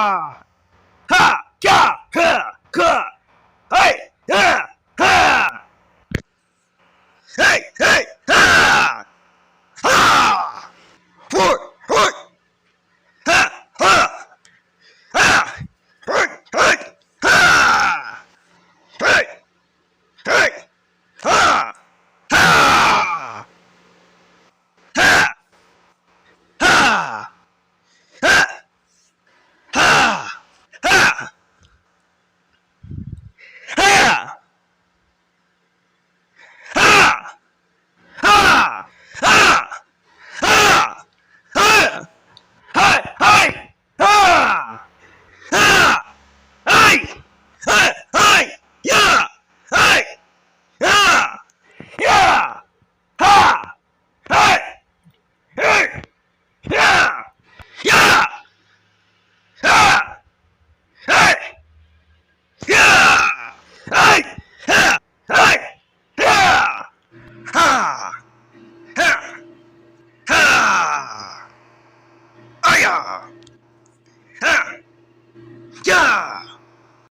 Ha! Ja! Ha! Ha! Hey! Ha! Ha! Hey! Hey! Ha! Ha! Four! Four! Ha! Ha! Ha! Hey! Hey! Ha! Hey! Hey! Ha! Ha! Ha! Ha! Ha! Ha! Ha! Ha! Ha! Ha! Ha! Ha! Ha! Hey! Hey! Ha! Ha! Hey! Hey! Hey! Yeah! Hey! Yeah! Yeah! Ha! Hey! Hey! Yeah! Yeah! Ha! Hey! Yeah! Hey! Ha! Hey! Yeah! Ha! Ha! Ha! Aya! Ha! Yeah!